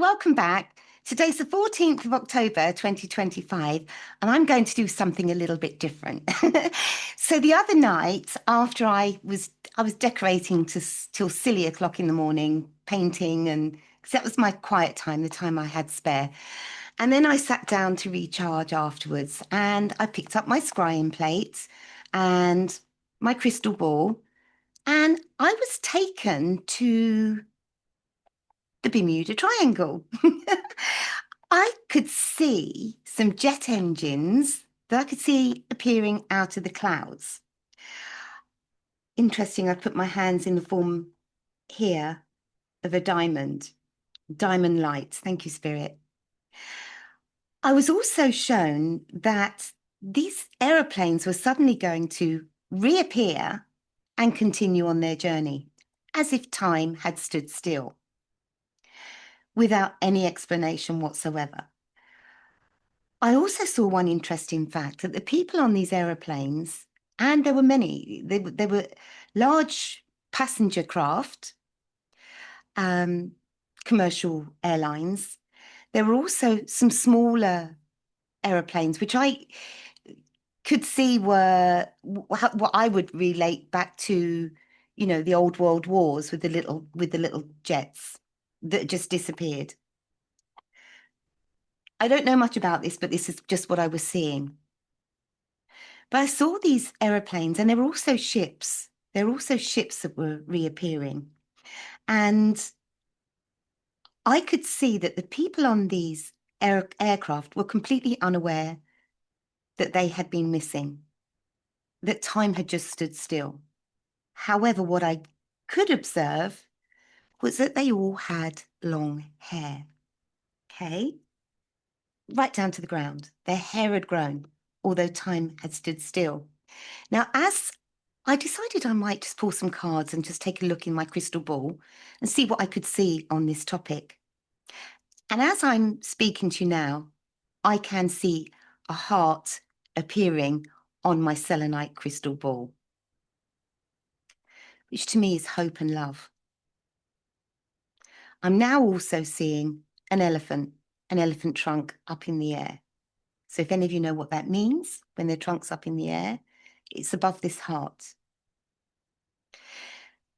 welcome back. Today's the 14th of October, 2025, and I'm going to do something a little bit different. So the other night, after I was decorating till silly o'clock in the morning, painting, and because that was my quiet time, the time I had spare. And then I sat down to recharge afterwards, and I picked up my scrying plate and my crystal ball, and I was taken to the Bermuda Triangle. I could see some jet engines that I could see appearing out of the clouds. Interesting, I put my hands in the form here of a diamond light. Thank you, Spirit. I was also shown that these aeroplanes were suddenly going to reappear and continue on their journey, as if time had stood still, without any explanation whatsoever. I also saw one interesting fact that the people on these aeroplanes, and there were many, they were large passenger craft, commercial airlines. There were also some smaller aeroplanes, which I could see were what I would relate back to, you know, the old world wars with the little jets that just disappeared. I don't know much about this, but this is just what I was seeing. But I saw these aeroplanes, and there were also ships. There were also ships that were reappearing. And I could see that the people on these aircraft were completely unaware that they had been missing, that time had just stood still. However, what I could observe was that they all had long hair, okay? Right down to the ground. Their hair had grown, although time had stood still. Now, as I decided I might just pull some cards and just take a look in my crystal ball and see what I could see on this topic. And as I'm speaking to you now, I can see a heart appearing on my selenite crystal ball, which to me is hope and love. I'm now also seeing an elephant trunk up in the air. So if any of you know what that means, when their trunk's up in the air, it's above this heart.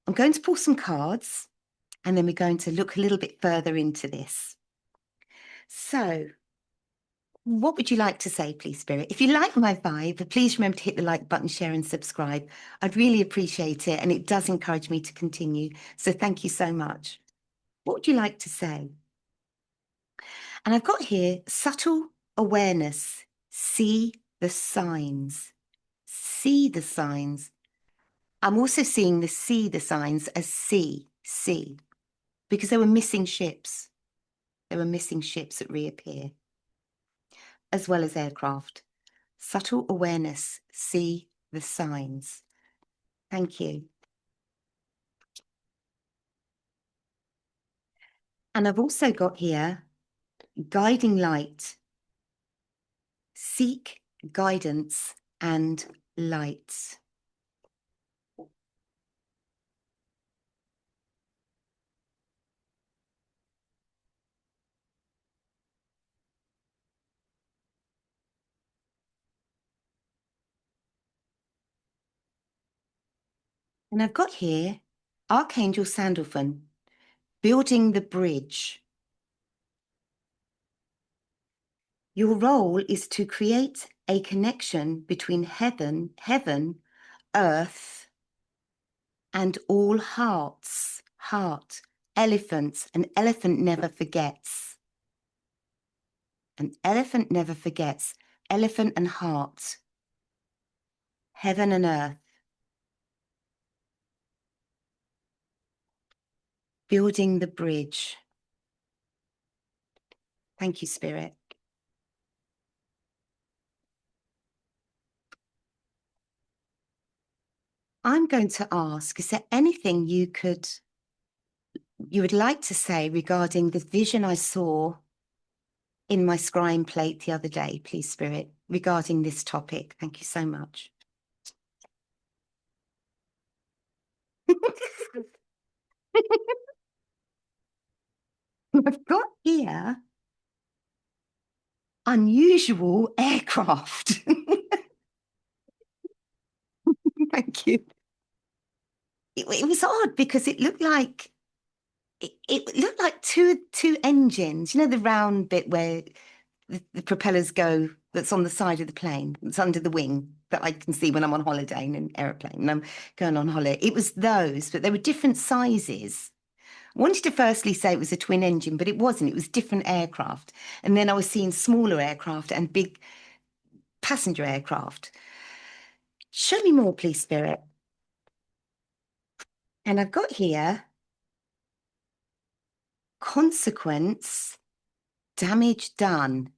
I'm going to pull some cards, and then we're going to look a little bit further into this. So what would you like to say, please, Spirit? If you like my vibe, please remember to hit the like button, share and subscribe. I'd really appreciate it, and it does encourage me to continue. So thank you so much. What would you like to say? And I've got here subtle awareness. See the signs. See the signs. I'm also seeing the see the signs as see, because there were missing ships. There were missing ships that reappear, as well as aircraft. Subtle awareness, see the signs. Thank you. And I've also got here guiding light. Seek guidance and light. And I've got here Archangel Sandalphon, building the bridge. Your role is to create a connection between heaven, earth, and all hearts. Heart, elephants. An elephant never forgets. An elephant never forgets. Elephant and heart. Heaven and earth. Building the bridge. Thank you, Spirit. I'm going to ask, is there anything you would like to say regarding the vision I saw in my scrying plate the other day, please, Spirit, regarding this topic? Thank you so much. I've got here unusual aircraft. Thank you. It was odd because it looked like two engines. You know the round bit where the propellers go. That's on the side of the plane. It's under the wing that I can see when I'm on holiday in an aeroplane and I'm going on holiday. It was those, but there were different sizes. I wanted to firstly say it was a twin engine, but it wasn't. It was different aircraft. And then I was seeing smaller aircraft and big passenger aircraft. Show me more, please, Spirit. And I've got here consequence, damage done.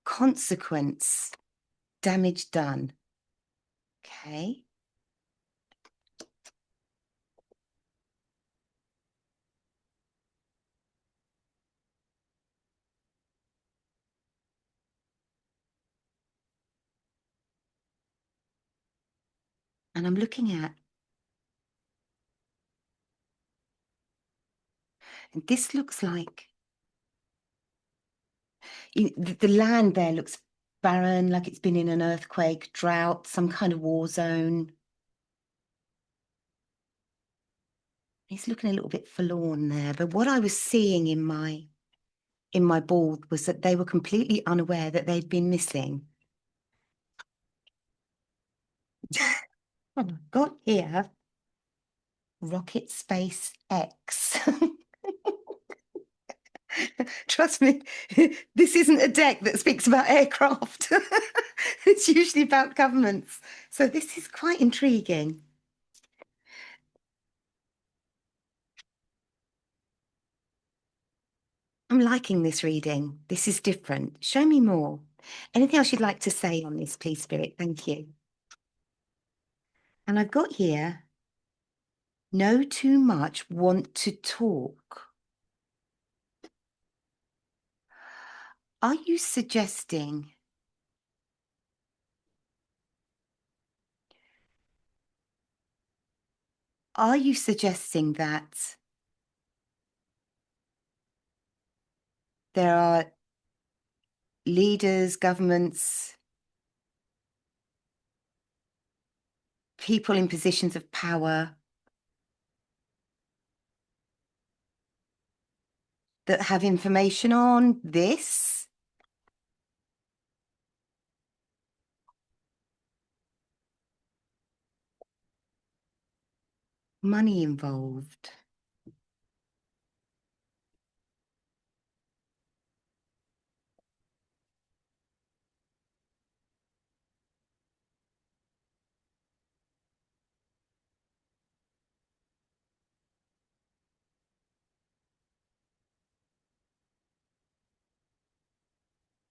Consequence, damage done. Okay. And I'm looking at, and this looks like the land there looks barren, like it's been in an earthquake, drought, some kind of war zone. He's looking a little bit forlorn there, but what I was seeing in my board was that they were completely unaware that they'd been missing. I've got here Rocket Space X. Trust me, this isn't a deck that speaks about aircraft. It's usually about governments. So this is quite intriguing. I'm liking this reading. This is different. Show me more. Anything else you'd like to say on this, please, Spirit? Thank you. And I've got here, know too much, want to talk. Are you suggesting that there are leaders, governments, people in positions of power that have information on this? Money involved.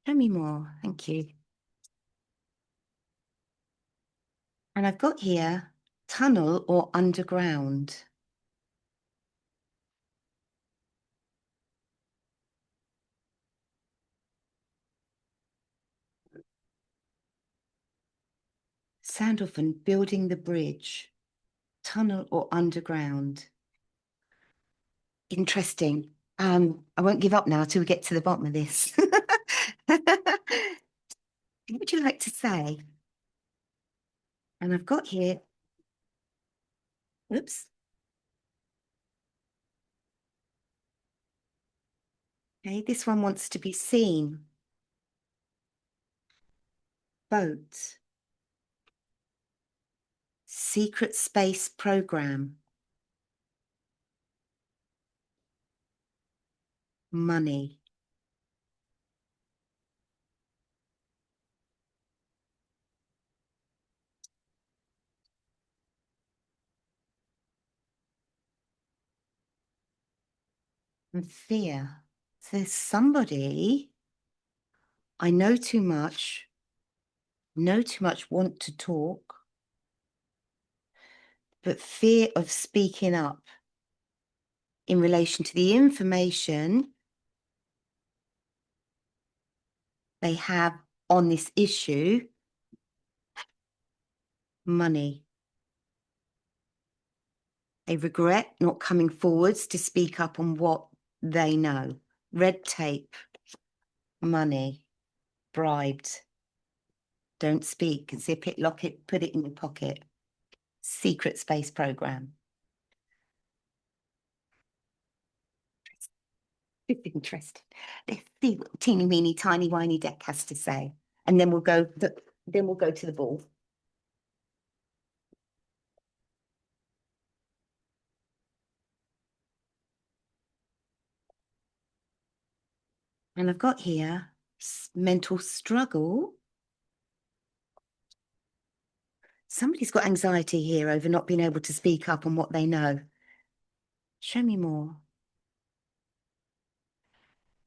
Show me more. Thank you. And I've got here tunnel or underground. Sandalphon building the bridge, tunnel or underground. Interesting. I won't give up now till we get to the bottom of this. What would you like to say? And I've got here, oops. Okay, this one wants to be seen. Boat. Secret space program. Money. And fear. So there's somebody, I know too much, want to talk, but fear of speaking up in relation to the information they have on this issue. Money. They regret not coming forwards to speak up on what they know. Red tape, money, bribed, don't speak, zip it, lock it, put it in your pocket. Secret space program. It's interesting. Let's see what teeny weeny tiny whiny deck has to say. And then we'll go to the ball. And I've got here mental struggle. Somebody's got anxiety here over not being able to speak up on what they know. Show me more.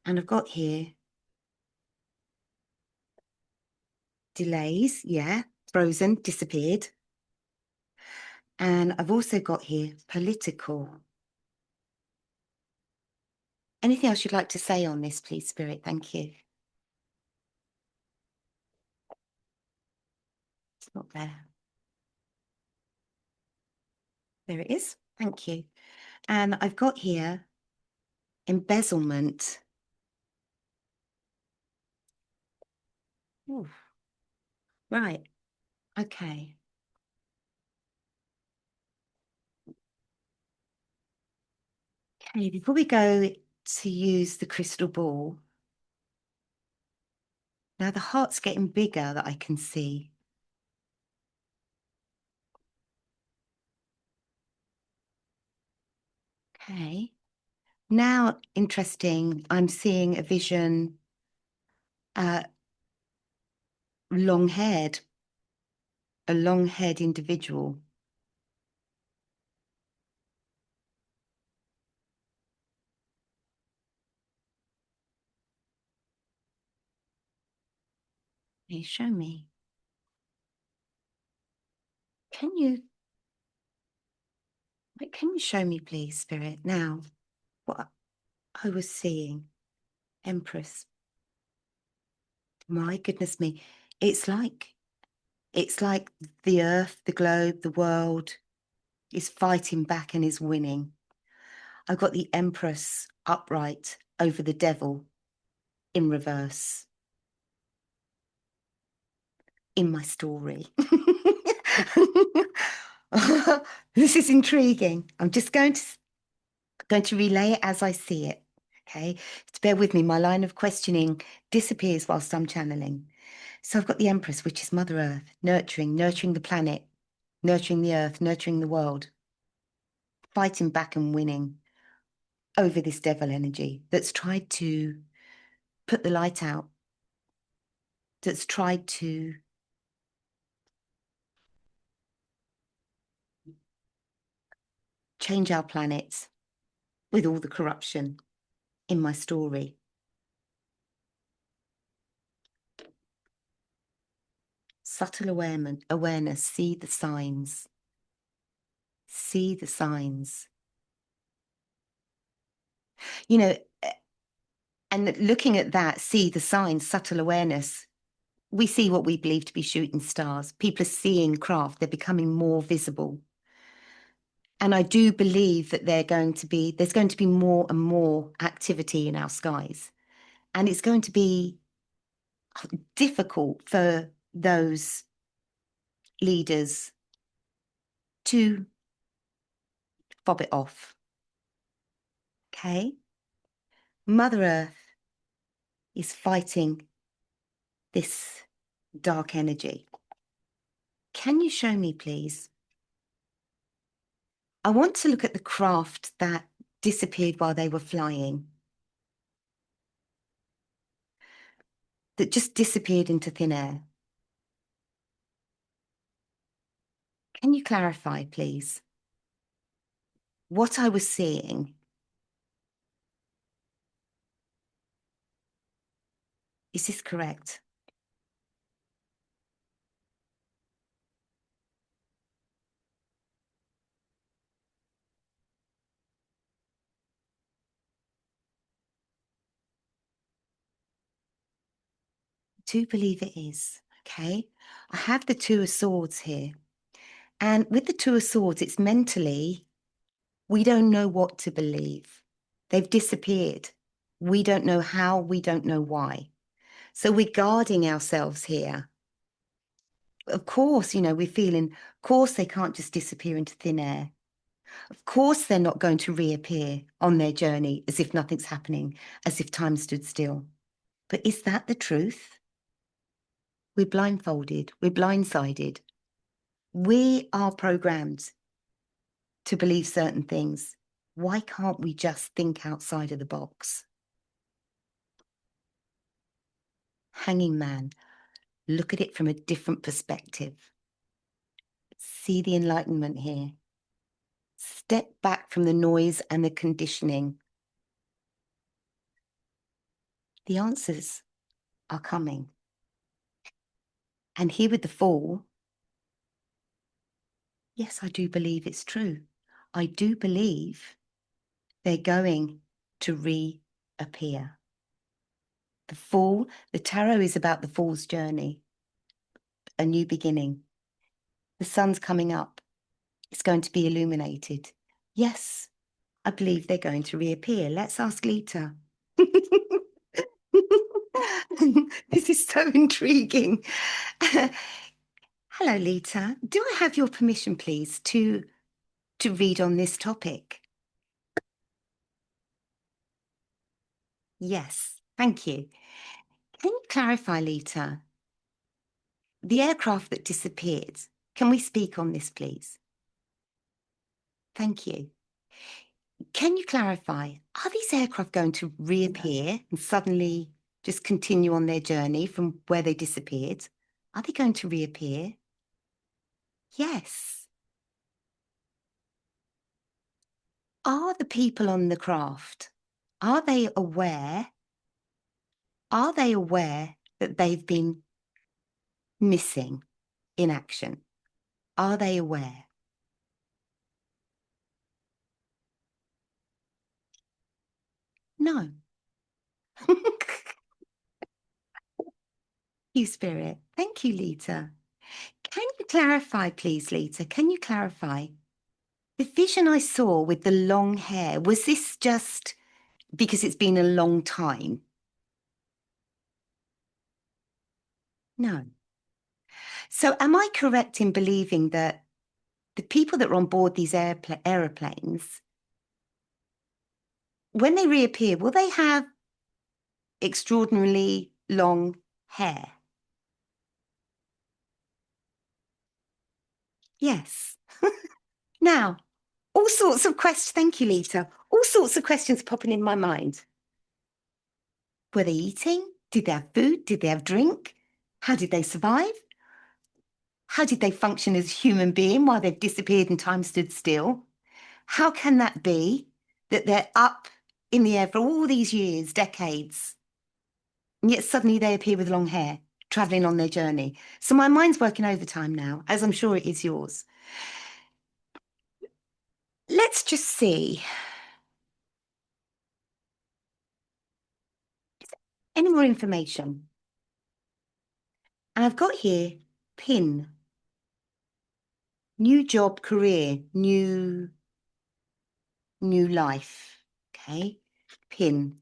And I've got here delays, yeah, frozen, disappeared. And I've also got here political. Anything else you'd like to say on this, please, Spirit? Thank you. It's not there. There it is. Thank you. And I've got here embezzlement. Ooh. Right. Okay. Okay, before we go to use the crystal ball, now the heart's getting bigger that I can see. Okay. Now, interesting, I'm seeing a vision, long-haired, a long-haired individual. Can you show me? Can you show me, please, Spirit, now, what I was seeing? Empress. My goodness me. It's like the earth, the globe, the world is fighting back and is winning. I've got the Empress upright over the devil in reverse in my story. This is intriguing. I'm just going to relay it as I see it. Okay, so bear with me. My line of questioning disappears whilst I'm channeling. So I've got the Empress, which is Mother Earth, nurturing the planet, nurturing the earth, nurturing the world, fighting back and winning over this devil energy that's tried to put the light out, that's tried to change our planet with all the corruption in my story. Subtle awareness, see the signs. See the signs. You know, and looking at that, see the signs, subtle awareness, we see what we believe to be shooting stars. People are seeing craft, they're becoming more visible. And I do believe that there's going to be more and more activity in our skies. And it's going to be difficult for those leaders to fob it off. Okay? Mother Earth is fighting this dark energy. Can you show me, please? I want to look at the craft that disappeared while they were flying, that just disappeared into thin air. Can you clarify, please? What I was seeing, is this correct? I do believe it is, okay? I have the Two of Swords here. And with the Two of Swords, it's mentally, we don't know what to believe. They've disappeared. We don't know how, we don't know why. So we're guarding ourselves here. Of course, we're feeling, of course, they can't just disappear into thin air. Of course, they're not going to reappear on their journey as if nothing's happening, as if time stood still. But is that the truth? We're blindfolded, we're blindsided. We are programmed to believe certain things. Why can't we just think outside of the box? Hanging man, look at it from a different perspective. See the enlightenment here. Step back from the noise and the conditioning. The answers are coming. And here with the Fool, yes, I do believe it's true. I do believe they're going to reappear. The Fool, the tarot is about the Fool's journey, a new beginning. The sun's coming up. It's going to be illuminated. Yes, I believe they're going to reappear. Let's ask Lita. This is so intriguing. Hello, Lita. Do I have your permission, please, to read on this topic? Yes, thank you. Can you clarify, Lita, the aircraft that disappeared? Can we speak on this, please? Thank you. Can you clarify, are these aircraft going to reappear and suddenly just continue on their journey from where they disappeared? Are they going to reappear? Yes. Are the people on the craft, are they aware that they've been missing in action? Are they aware? No. You Spirit. Thank you, Lita. Can you clarify, please, Lita? Can you clarify? The vision I saw with the long hair, was this just because it's been a long time? No. So am I correct in believing that the people that are on board these aeroplanes, when they reappear, will they have extraordinarily long hair? Yes. Now, all sorts of questions. Thank you, Lita. All sorts of questions popping in my mind. Were they eating? Did they have food? Did they have drink? How did they survive? How did they function as a human being while they've disappeared and time stood still? How can that be that they're up in the air for all these years, decades, and yet suddenly they appear with long hair, traveling on their journey? So my mind's working overtime now, as I'm sure it is yours. Let's just see. Any more information? And I've got here pin, new job, career, new life. Okay, pin.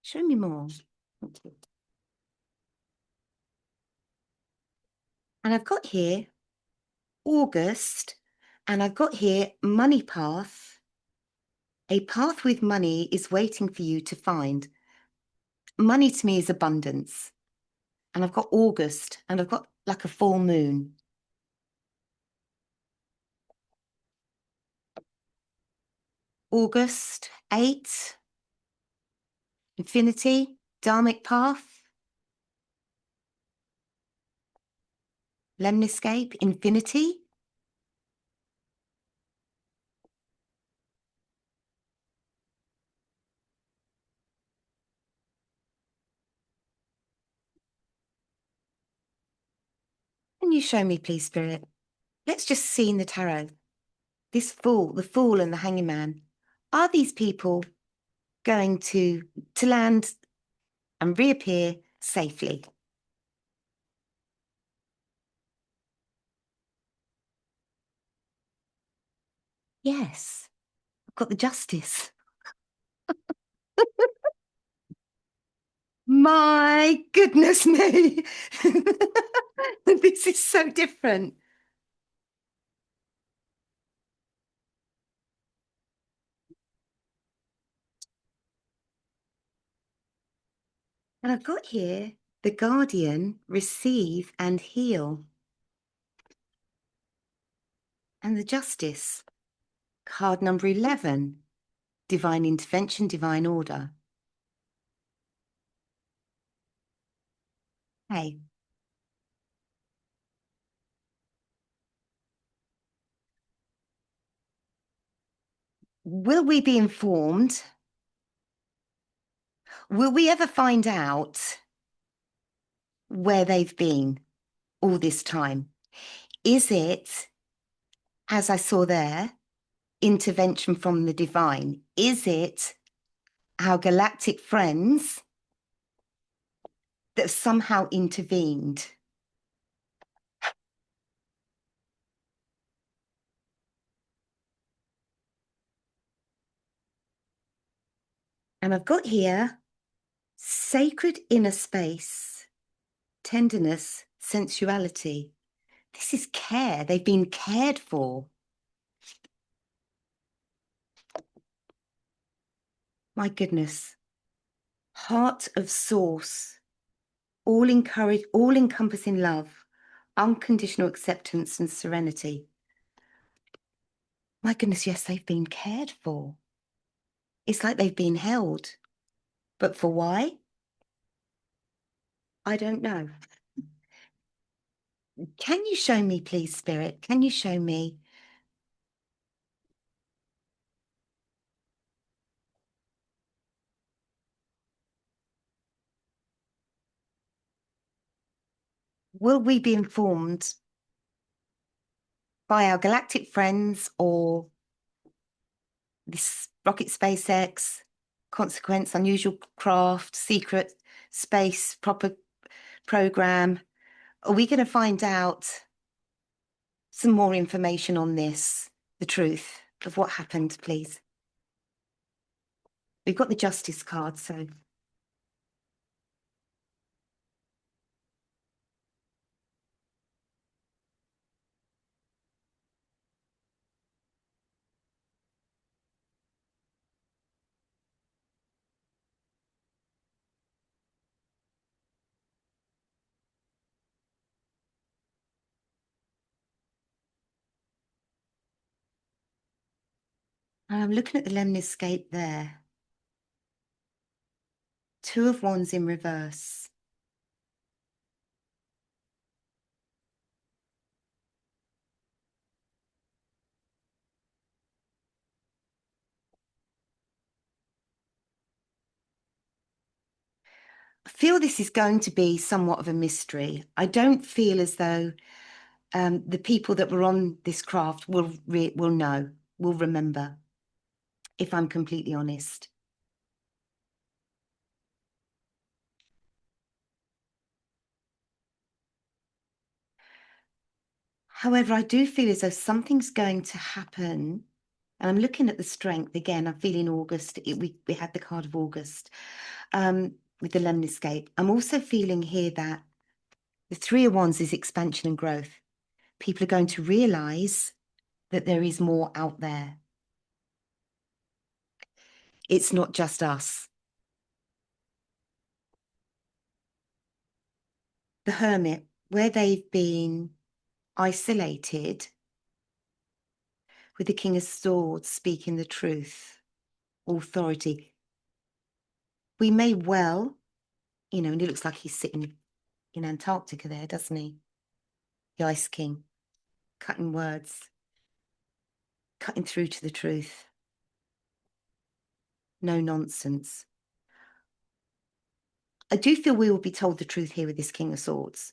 Show me more. And I've got here August, and I've got here money path. A path with money is waiting for you to find. Money to me is abundance. And I've got August, and I've got like a full moon. August, 8, infinity, dharmic path, lemniscape, infinity. Can you show me, please, Spirit? Let's just see in the tarot. This fool, the fool and the hanging man. Are these people going to land and reappear safely? Yes, I've got the justice. My goodness me. This is so different. And I've got here the guardian, receive and heal. And the justice, card number 11, divine intervention, divine order. Hey, will we be informed? Will we ever find out where they've been all this time? Is it, as I saw there, intervention from the divine? Is it our galactic friends that have somehow intervened? And I've got here sacred inner space, tenderness, sensuality. This is care. They've been cared for. My goodness. Heart of source, all encompassing love, unconditional acceptance and serenity. My goodness, yes, they've been cared for. It's like they've been held. But for why? I don't know. Can you show me, please, Spirit? Can you show me? Will we be informed by our galactic friends or this rocket SpaceX, consequence, unusual craft, secret space, proper program? Are we going to find out some more information on this, the truth of what happened, please? We've got the justice card, so. And I'm looking at the lemniscape there. Two of Wands in reverse. I feel this is going to be somewhat of a mystery. I don't feel as though the people that were on this craft will know, will remember, if I'm completely honest. However, I do feel as though something's going to happen. And I'm looking at the strength again. I'm feeling August. We had the card of August with the lemniscape. I'm also feeling here that the Three of Wands is expansion and growth. People are going to realize that there is more out there. It's not just us. The Hermit, where they've been isolated with the King of Swords speaking the truth, authority. We may well, and it looks like he's sitting in Antarctica there, doesn't he? The Ice King, cutting words, cutting through to the truth. No nonsense. I do feel we will be told the truth here with this King of Swords.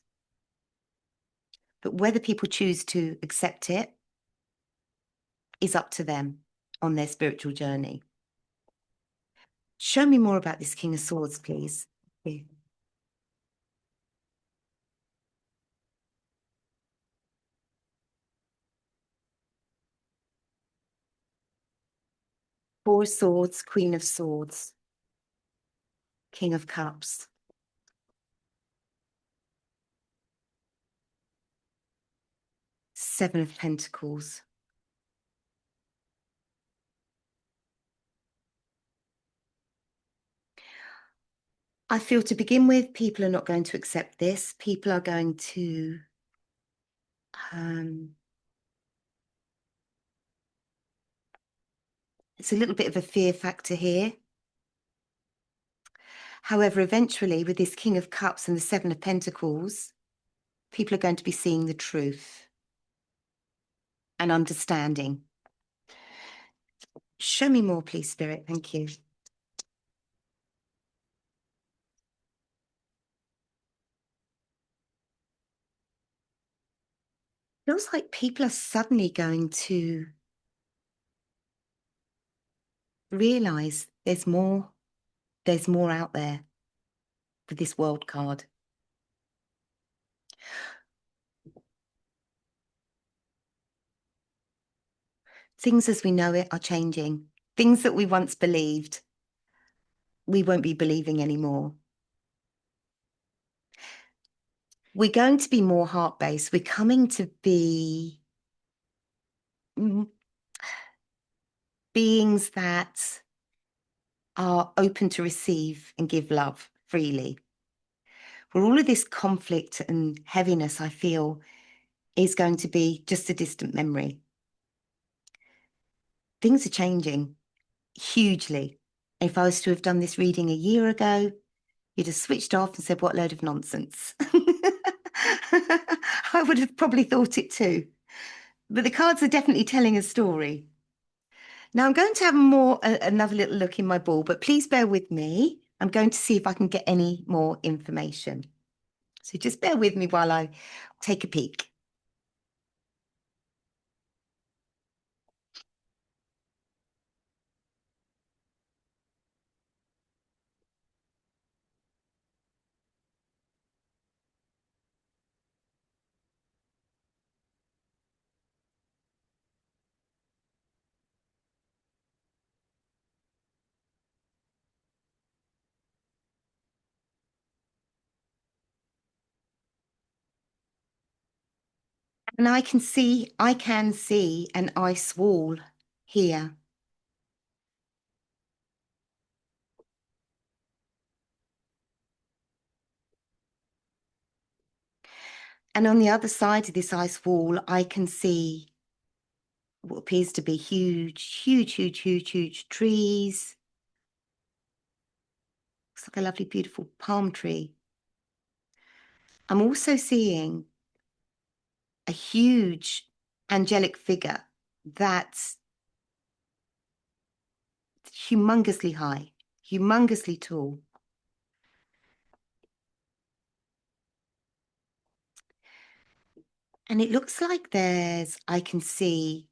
But whether people choose to accept it is up to them on their spiritual journey. Show me more about this King of Swords, please. Four of Swords, Queen of Swords, King of Cups. Seven of Pentacles. I feel to begin with, people are not going to accept this. People are going to it's a little bit of a fear factor here. However, eventually, with this King of Cups and the Seven of Pentacles, people are going to be seeing the truth and understanding. Show me more, please, Spirit. Thank you. Feels like people are suddenly going to realize there's more out there with this World card. Things as we know it are changing. Things that we once believed, we won't be believing anymore. We're going to be more heart-based. We're coming to be beings that are open to receive and give love freely. Where all of this conflict and heaviness, I feel, is going to be just a distant memory. Things are changing hugely. If I was to have done this reading a year ago, you'd have switched off and said, what load of nonsense. I would have probably thought it too. But the cards are definitely telling a story. Now I'm going to have another little look in my ball, but please bear with me. I'm going to see if I can get any more information. So just bear with me while I take a peek. And I can see an ice wall here. And on the other side of this ice wall, I can see what appears to be huge trees. Looks like a lovely, beautiful palm tree. I'm also seeing a huge angelic figure that's humongously high, humongously tall. And it looks like I can see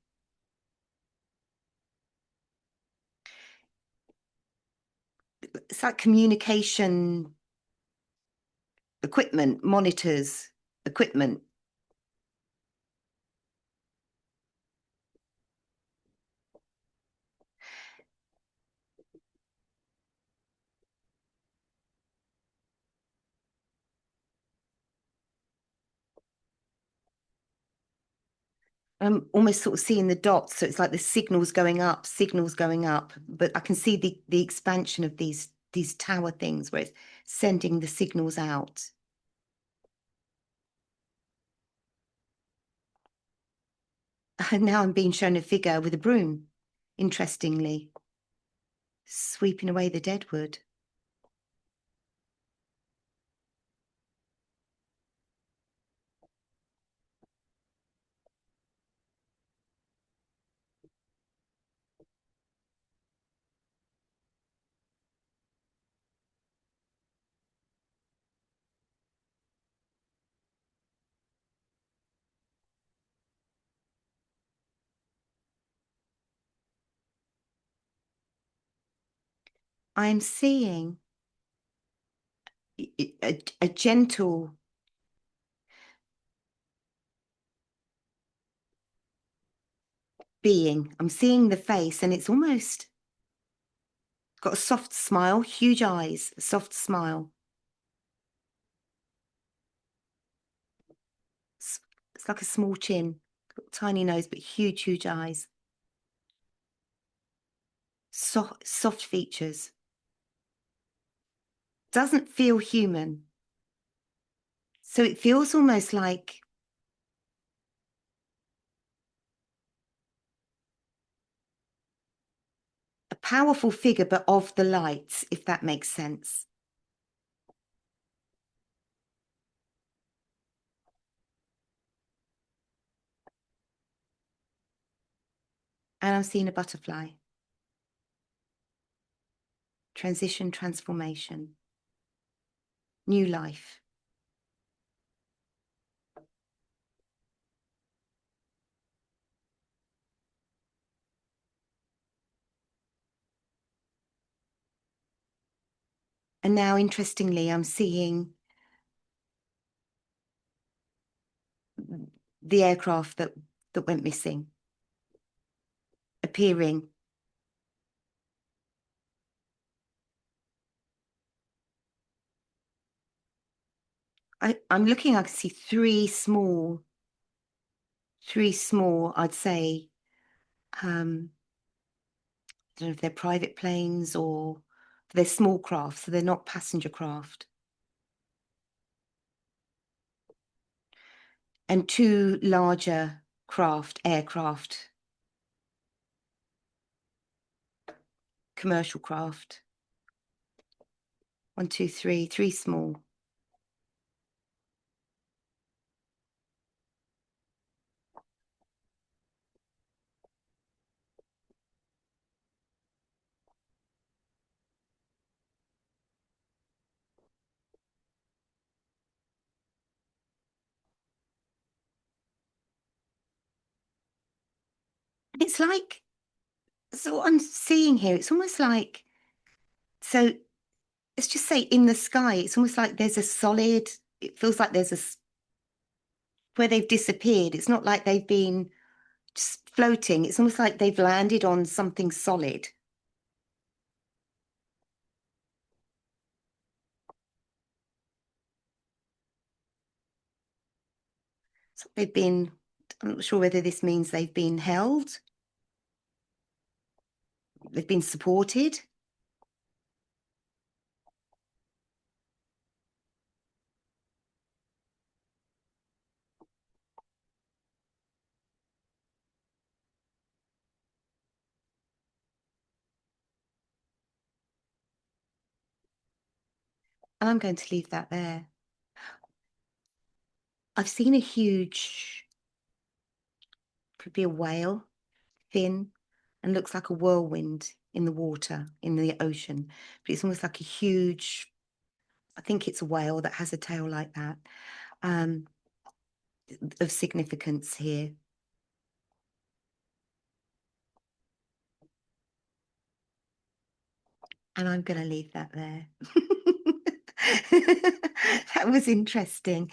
it's like communication equipment, monitors, equipment. I'm almost sort of seeing the dots. So it's like the signals going up, but I can see the expansion of these tower things where it's sending the signals out. And now I'm being shown a figure with a broom, interestingly, sweeping away the deadwood. I'm seeing a gentle being. I'm seeing the face, and it's almost Got a soft smile, huge eyes, a soft smile. It's like a small chin, tiny nose, but huge, huge eyes. Soft features. Doesn't feel human. So it feels almost like a powerful figure, but of the light, if that makes sense. And I'm seeing a butterfly. Transition, transformation, new life. And now, interestingly, I'm seeing the aircraft that went missing appearing. I'm looking, I can see three small, I'd say, I don't know if they're private planes or they're small craft, so they're not passenger craft. And two larger aircraft, commercial craft. 1, 2, 3, three small. It's like, so what I'm seeing here, it's almost like, so let's just say in the sky, it's almost like there's a solid, it feels like there's where they've disappeared. It's not like they've been just floating. It's almost like they've landed on something solid. So they've been, I'm not sure whether this means they've been held, they've been supported. And I'm going to leave that there. I've seen a huge, could be a whale, thin, and looks like a whirlwind in the water, in the ocean. But it's almost like a huge, I think it's a whale that has a tail like that, of significance here. And I'm going to leave that there. That was interesting.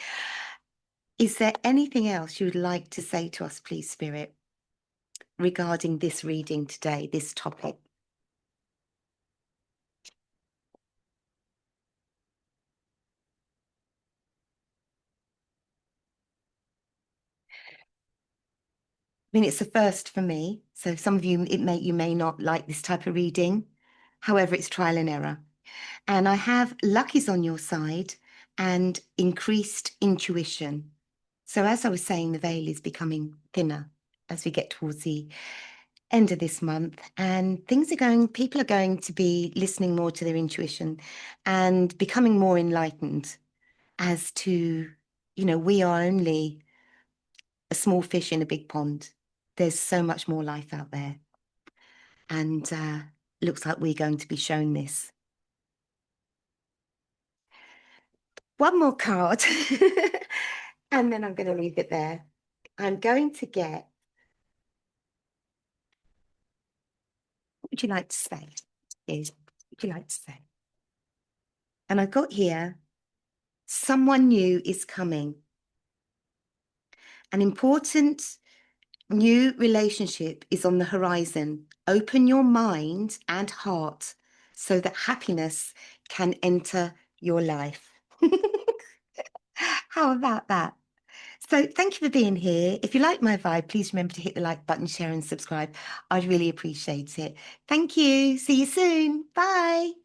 Is there anything else you would like to say to us, please, Spirit, regarding this reading today, this topic? I mean, it's a first for me. So some of you, you may not like this type of reading. However, it's trial and error. And I have luck is on your side and increased intuition. So as I was saying, the veil is becoming thinner as we get towards the end of this month, and people are going to be listening more to their intuition and becoming more enlightened as to, we are only a small fish in a big pond. There's so much more life out there. And looks like we're going to be shown this. One more card, and then I'm going to leave it there. I'm going to get, what would you like to say? What would you like to say? And I've got here, someone new is coming. An important new relationship is on the horizon. Open your mind and heart. so that happiness can enter your life. How about that? So thank you for being here. If you like my vibe, please remember to hit the like button, share and subscribe. I'd really appreciate it. Thank you. See you soon. Bye.